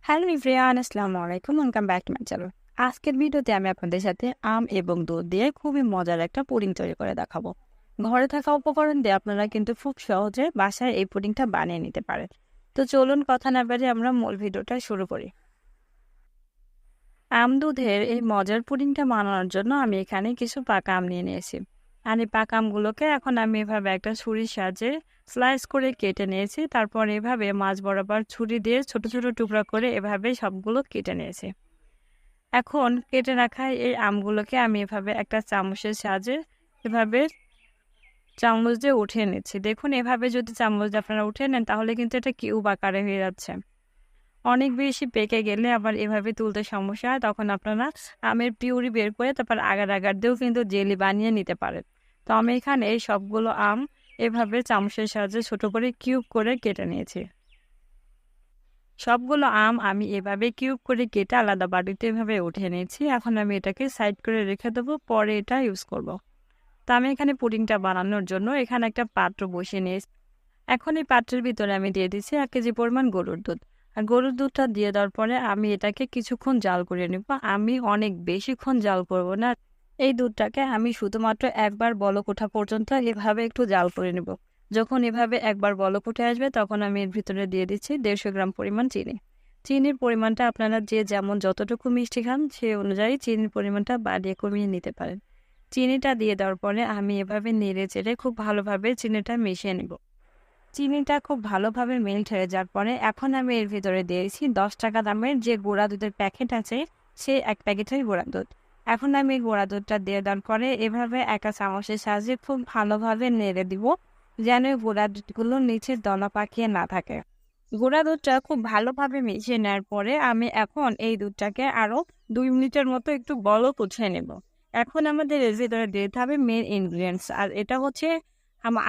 Hello everyone, আসসালামু আলাইকুম। Welcome back to my channel. আজকের ভিডিওতে আমি আপনাদের সাথে আম এবং দুধ দিয়ে খুবই মজার একটা পুডিং তৈরি করে দেখাবো। ঘরে থাকা উপকরণ দিয়ে আপনারা কিন্তু খুব সহজে বাসায় এই পুডিংটা বানিয়ে নিতে পারেন। তো চলুন কথা না বাড়িয়ে আমরা মূল ভিডিওটা শুরু করি। আম দুধের এই মজার পুডিংটা বানানোর জন্য আমি এখানে কিছু পাকা আম নিয়ে নিয়েছি। আর এই পাকা আমগুলোকে এখন আমি এভাবে একটা ছুরির সাহায্যে স্লাইস করে কেটে নিয়েছি। তারপর এভাবে মাঝ বরাবর ছুরি দিয়ে ছোট ছোট টুকরা করে এভাবে সবগুলো কেটে নিয়েছি। এখন কেটে রাখা এই আমগুলোকে আমি এভাবে একটা চামচের সাহায্যে এভাবে চামচ দিয়ে উঠিয়ে নিচ্ছি। দেখুন, এভাবে যদি চামচ দিয়ে আপনারা উঠিয়ে নেন তাহলে কিন্তু এটা কিউব আকারে হয়ে যাচ্ছে। অনেক বেশি পেকে গেলে আবার এভাবে তুলতে সমস্যা হয়, তখন আপনারা আমের পিউরি বের করে তারপর আগার আগার দিয়েও কিন্তু জেলি বানিয়ে নিতে পারেন। তো আমি এখানে এই সবগুলো আম এভাবে চামচের সাহায্যে ছোট করে কিউব করে কেটে নিয়েছি। সবগুলো আম আমি এভাবে কিউব করে কেটে আলাদা বাটিতে এভাবে উঠিয়ে নিয়েছি। এখন আমি এটাকে সাইড করে রেখে দেবো, পরে এটা ইউজ করব। তো আমি এখানে পুডিংটা বানানোর জন্য এখানে একটা পাত্র বসিয়ে নিয়েছি। এখন এই পাত্রের ভিতরে আমি দিয়ে দিচ্ছি 1 কেজি পরিমাণ গরুর দুধ। আর গরুর দুধটা দিয়ে দেওয়ার পরে আমি এটাকে কিছুক্ষণ জাল করে নেব। আমি অনেক বেশিক্ষণ জাল করব না। এই দুধটাকে আমি শুধুমাত্র একবার বলক ওঠা পর্যন্ত এভাবে একটু জাল করে নেব। যখন এভাবে একবার বলক উঠে আসবে তখন আমি এর ভিতরে দিয়ে দিচ্ছি 150 গ্রাম পরিমাণ চিনি। চিনির পরিমাণটা আপনারা যে যেমন যতটুকু মিষ্টি খান সেই অনুযায়ী চিনির পরিমাণটা বাড়িয়ে কমিয়ে নিতে পারেন। চিনিটা দিয়ে দেওয়ার পরে আমি এভাবে নেড়ে চেড়ে খুব ভালোভাবে চিনিটা মিশিয়ে নেব। চিনিটা খুব ভালোভাবে মেল্ট হয়ে যাওয়ার পরে এখন আমি এর ভিতরে দিয়েছি 10 টাকা দামের যে গুঁড়া দুধের প্যাকেট আছে, সেই এক প্যাকেটের গুঁড়া দুধ। এখন আমি এই গুঁড়া দুধটা দিয়ে দেওয়ার পরে এভাবে একটা চামচের সাহায্যে খুব ভালোভাবে নেড়ে দিব, যেন এই গুঁড়া দুধগুলো নিচে দলা পাকিয়ে না থাকে। গুঁড়া দুধটা খুব ভালোভাবে মিশিয়ে নেওয়ার পরে আমি এখন এই দুধটাকে আরো 2 মিনিটের মতো একটু বলক উঠিয়ে নেব। এখন আমাদের এর ভিতরে দিতে হবে মেন ইনগ্রিডিয়েন্টস, আর এটা হচ্ছে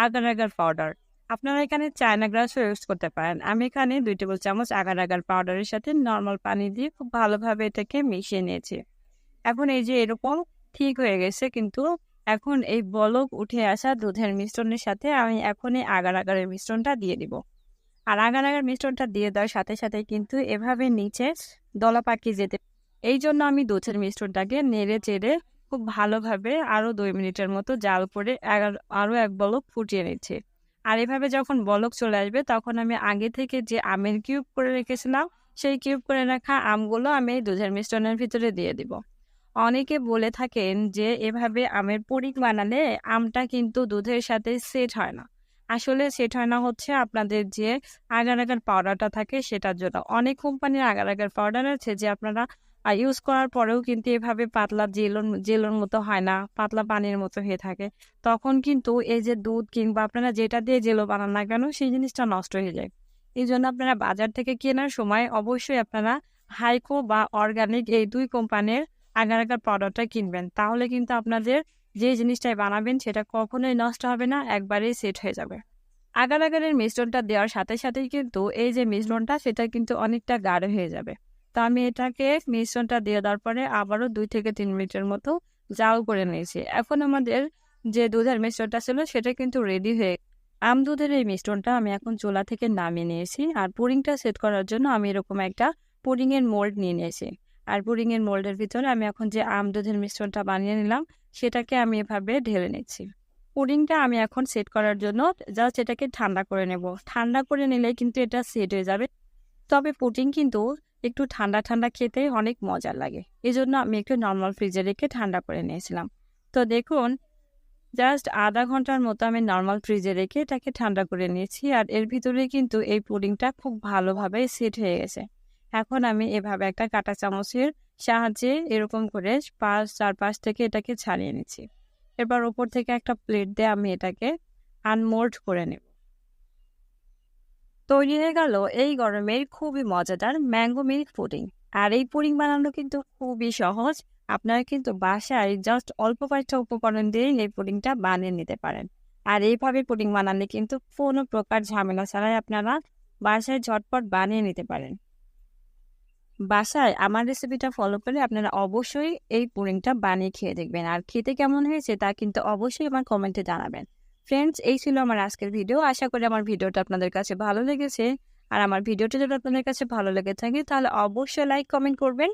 আগার আগার পাউডার। আপনারা এখানে চায়না গ্রাসও ইউজ করতে পারেন। আমি এখানে 2 টেবিল চামচ আগার আগার পাউডারের সাথে নর্মাল পানি দিয়ে খুব ভালোভাবে এটাকে মিশিয়ে নিয়েছি। এখন এই যে এরকম ঠিক হয়ে গেছে, কিন্তু এখন এই বলক উঠে আসা দুধের মিশ্রণের সাথে আমি এখন এই আগার আগারের মিশ্রণটা দিয়ে দিব। আর আগার আগার মিশ্রণটা দিয়ে দেওয়ার সাথে সাথে কিন্তু এভাবে নিচে দলা পাকিয়ে যেতে, এই জন্য আমি দুধের মিশ্রণটাকে নেড়ে চেড়ে খুব ভালোভাবে আরো 2 মিনিটের মতো জাল করে আরো এক বলক ফুটিয়ে নিচ্ছি। আর এভাবে যখন বলক চলে আসবে তখন আমি আগে থেকে যে আমের কিউব করে রেখেছিলাম সেই কিউব করে রাখা আমগুলো আমি এই দুধের মিশ্রণের ভিতরে দিয়ে দিব। অনেকে বলে থাকেন যে এভাবে আমের পুডিং বানালে আমটা কিন্তু দুধের সাথে সেট হয় না। আসলে সেট হয় না হচ্ছে আপনাদের যে আগার আগার পাউডারটা থাকে সেটার জন্য। অনেক কোম্পানির আগার আগার পাউডার আছে যে আপনারা ইউজ করার পরেও কিন্তু এভাবে পাতলা জেলোর মতো হয় না, পাতলা পানির মতো হয়ে থাকে। তখন কিন্তু এই যে দুধ কিংবা আপনারা যেটা দিয়ে জেলো বানান না কেন সেই জিনিসটা নষ্ট হয়ে যায়। এই জন্য আপনারা বাজার থেকে কেনার সময় অবশ্যই আপনারা হাইকো বা অর্গানিক এই 2 কোম্পানির আগার আগার পাউডারটা কিনবেন। তাহলে কিন্তু আপনাদের যে জিনিসটাই বানাবেন সেটা কখনোই নষ্ট হবে না, একবারেই সেট হয়ে যাবে। আগার আগারের মিশ্রণটা দেওয়ার সাথে সাথেই কিন্তু এই যে মিশ্রণটা সেটা কিন্তু অনেকটা গাঢ় হয়ে যাবে। তো আমি এটাকে মিশ্রণটা দিয়ে দেওয়ার পরে আবারও 2 থেকে 3 মিনিটের মতো জাল করে নিয়েছি। এখন আমাদের যে দুধের মিশ্রণটা ছিল সেটা কিন্তু রেডি হয়ে, আম দুধের এই মিশ্রণটা আমি এখন চুলা থেকে নামিয়ে নিয়েছি। আর পুডিংটা সেট করার জন্য আমি এরকম একটা পুডিং এর মোল্ড নিয়ে নিয়েছি। আর পুডিং এর মোল্ডের ভিতরে আমি এখন যে আম দুধের মিশ্রণটা বানিয়ে নিলাম সেটাকে আমি এভাবে ঢেলে নিচ্ছি। পুডিংটা আমি এখন সেট করার জন্য জাস্ট এটাকে ঠান্ডা করে নেব। ঠান্ডা করে নিলে কিন্তু এটা সেট হয়ে যাবে। তবে পুডিং কিন্তু একটু ঠান্ডা ঠান্ডা খেতে অনেক মজা লাগে, এই জন্য আমি একটু নর্মাল ফ্রিজে রেখে ঠান্ডা করে নিয়েছিলাম। তো দেখুন, জাস্ট আধা ঘন্টার মতো আমি নর্মাল ফ্রিজে রেখে এটাকে ঠান্ডা করে নিয়েছি। আর এর ভিতরে কিন্তু এই পুডিংটা খুব ভালোভাবে সেট হয়ে গেছে। এখন আমি এভাবে একটা কাঁটা চামচের সাহায্যে এরকম করে চারপাশ থেকে এটাকে ছাড়িয়ে নিচ্ছি। এবার উপর থেকে একটা প্লেট দিয়ে আমি এটাকে আনমোল্ড করে নেব। তৈরি হয়ে গেল এই গরমের খুবই মজাদার ম্যাঙ্গো মিল্ক পুডিং। আর এই পুডিং বানানো কিন্তু খুবই সহজ। আপনারা কিন্তু বাসায় জাস্ট অল্প কয়েকটা উপকরণ দিয়ে এই পুডিংটা বানিয়ে নিতে পারেন। আর এইভাবে পুডিং বানালে কিন্তু কোনো প্রকার ঝামেলা ছাড়াই আপনারা বাসায় ঝটপট বানিয়ে নিতে পারেন। বাসায় আমার রেসিপিটা ফলো করে আপনারা অবশ্যই এই পুডিংটা বানিয়ে খেয়ে দেখবেন। আর খেতে কেমন হয়েছে তা কিন্তু অবশ্যই আমার কমেন্টে জানাবেন। ফ্রেন্ডস, এই ছিল আমার আজকের ভিডিও। আশা করি আমার ভিডিওটা আপনাদের কাছে ভালো লেগেছে। আর আমার ভিডিওটি যদি আপনাদের কাছে ভালো লেগে থাকে তাহলে অবশ্যই লাইক কমেন্ট করবেন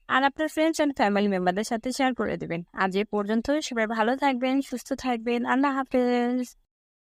আর আপনার ফ্রেন্ডস অ্যান্ড ফ্যামিলি মেম্বারদের সাথে শেয়ার করে দেবেন। আজ এ পর্যন্ত, সবাই ভালো থাকবেন, সুস্থ থাকবেন। আল্লাহ হাফেজ।